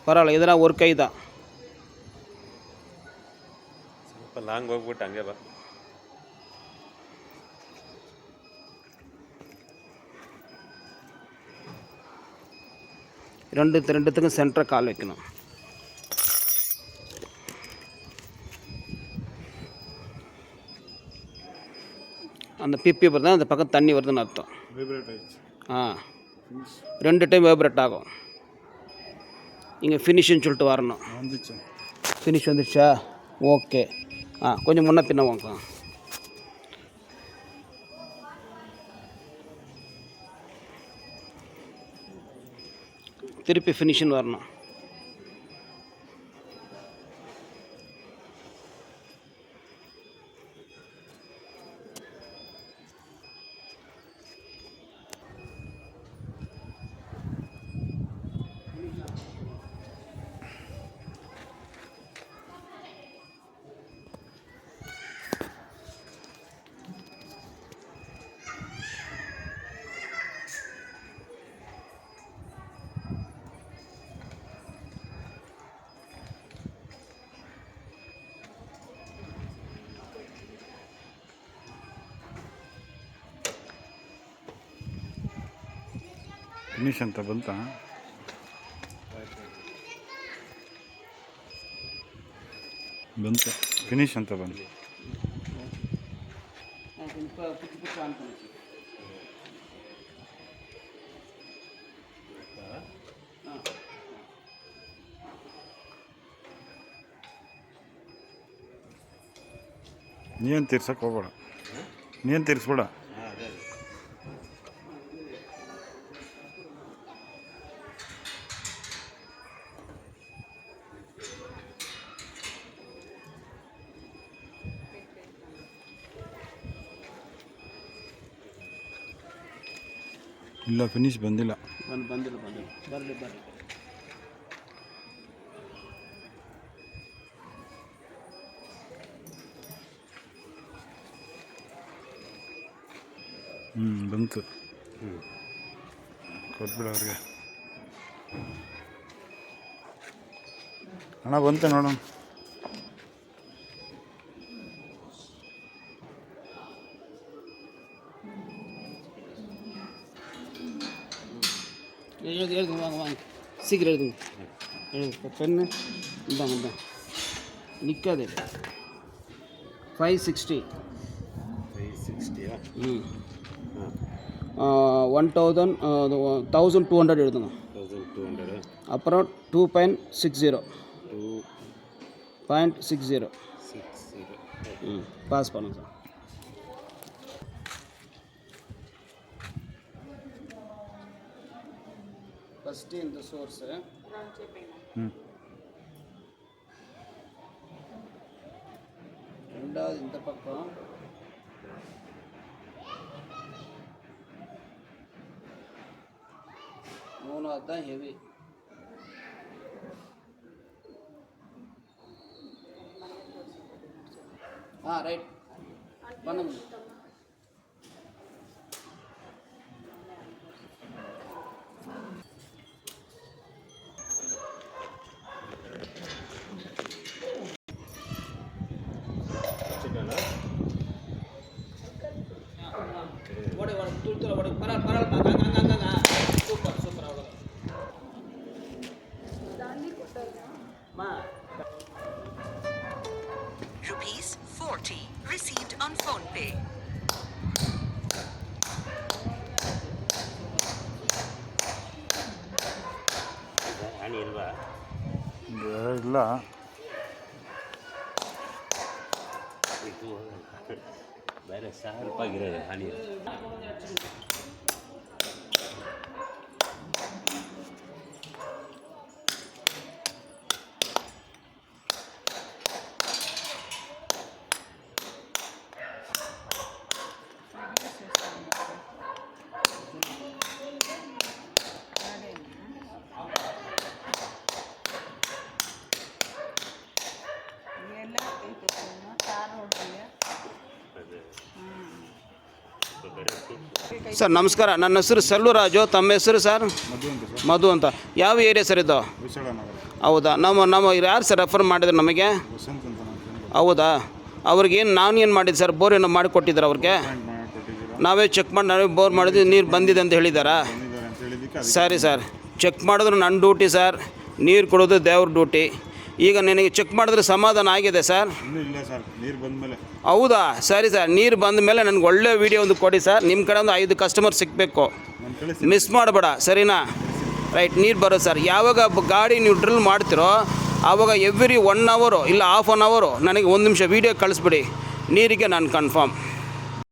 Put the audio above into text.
பரவாயில்ல, இதெல்லாம் ஒரு கை தான். ಸ್ವಲ್ಪ ಲಾಂಗ್ ಹೋಗ್ಬಿಟ್ಟು ಹಂಗೆ ಬಾ. ரெண்டுத்துக்கும் சென்டரை கால் வைக்கணும். அந்த பிப்பி தான் அந்த பக்கம் தண்ணி வருதுன்னு அர்த்தம். ரெண்டு டைம் வைப்ரேட் ஆகும். இங்கே ஃபினிஷ்னு சொல்லிட்டு வரணும். ஃபினிஷ் வந்துடுச்சா? ஓகே. கொஞ்சம் முன்ன பின்ன வாங்க. திருப்பி ஃபினிஷ்னு வரணும். ಫಿನಿಶ್ ಅಂತ ಬಂತ. ಫಿನಿಶ್ ಅಂತ ಬಂತು. ನೀನು ತೀರ್ಸಕ್ಕೆ ಹೋಗ್ಬೇಡ, ನೀನು ತೀರಿಸ್ಬೇಡ. ಇಲ್ಲ, ಫಿನಿಶ್ ಬಂದಿಲ್ಲ. ಬಂದಿಲ್ಲ. ಬರಲಿ. ಬಂತು. ಕೊಟ್ಬಿಡ ಅವ್ರಿಗೆ. ಅಣ್ಣ ಬಂತು ನೋಡೋಣ. எழுதுங்க, வாங்க சீக்கிரம் எழுதுங்க. பெண்ணு இந்தாங்க. நிற்காது. 560. 1200 எழுதுங்க. 1200. அப்புறம் 2.60. 2.60. பாஸ் பண்ணுங்க சார். ஃபஸ்ட்டு இந்த சோர்ஸு, ரெண்டாவது இந்த பக்கம், மூணாவது தான் ஹெவி. ரைட் பண்ணுங்க. சூப்பர். அவ்வளோ ₹40 received on phone pay. ಹಣಿ ಇಲ್ವಾ? ಇಲ್ಲ, ಇದು ಬೇರೆ ಶಾರ್ಪಾಗಿರೋದು ಹಣಿ. ಸರ್ ನಮಸ್ಕಾರ, ನನ್ನ ಹೆಸರು ಸೆಲ್ವರಾಜು. ತಮ್ಮ ಹೆಸರು ಸರ್? ಮಧು ಅಂತ ಸರ್. ಮಧು ಅಂತ. ಯಾವ ಏರಿಯಾ ಸರ್ ಇದು? ವಿಶಾಲ ನಗರ. ಹೌದಾ ನಮ್ಮ ಯಾರು ಸರ್ ರೆಫರ್ ಮಾಡಿದ್ರು ನಮಗೆ? ವಸಂತ್ ಅಂತ ನನ್ನ ಫ್ರೆಂಡ್ ಹೌದಾ? ಅವ್ರಿಗೇನು ನಾನು ಏನು ಮಾಡಿದ್ದು ಸರ್, ಬೋರ್ ಏನೋ ಮಾಡಿಕೊಟ್ಟಿದ್ದಾರೆ ಅವ್ರಿಗೆ? ಕೊಟ್ಟಿದ್ದೀರಾ ನಾವೇ ಚೆಕ್ ಮಾಡಿ ನಾವೇ ಬೋರ್ ಮಾಡಿದ್ವಿ, ನೀರು ಬಂದಿದೆ ಅಂತ ಹೇಳಿದ್ದಾರಾ? ಬಂದಿದ್ದಾರೆ ಅಂತ ಹೇಳಿದ್ದಕ್ಕೆ ಸರಿ ಸರ್, ಚೆಕ್ ಮಾಡಿದ್ರು ನನ್ನ ಡ್ಯೂಟಿ ಸರ್, ನೀರು ಕೊಡೋದು ದೇವ್ರ ಡ್ಯೂಟಿ. ಈಗ ನನಗೆ ಚೆಕ್ ಮಾಡಿದ್ರೆ ಸಮಾಧಾನ ಆಗಿದೆ ಸರ್? ಇನ್ನೂ ಇಲ್ಲ ಸರ್, ನೀರು ಬಂದಮೇಲೆ. ಹೌದಾ? ಸರಿ ಸರ್, ನೀರು ಬಂದ ಮೇಲೆ ನನಗೆ ಒಳ್ಳೆ ವೀಡಿಯೋ ಒಂದು ಕೊಡಿ ಸರ್. ನಿಮ್ಮ ಕಡೆ ಒಂದು 5 ಕಸ್ಟಮರ್ ಸಿಗಬೇಕು, ನಾನು ಕಳಿಸಿ. ಮಿಸ್ ಮಾಡಬೇಡ, ಸರಿನಾ? ರೈಟ್, ನೀರು ಬರೋದು ಸರ್. ಯಾವಾಗ ಗಾಡಿ ನೀವು ಡ್ರಿಲ್ ಮಾಡ್ತಿರೋ ಆವಾಗ ಎವ್ರಿ 1 hour ಇಲ್ಲ ½1 hour ನನಗೆ 1 ನಿಮಿಷ ವೀಡಿಯೋ ಕಳಿಸ್ಬಿಡಿ, ನೀರಿಗೆ ನಾನು ಕನ್ಫರ್ಮ್.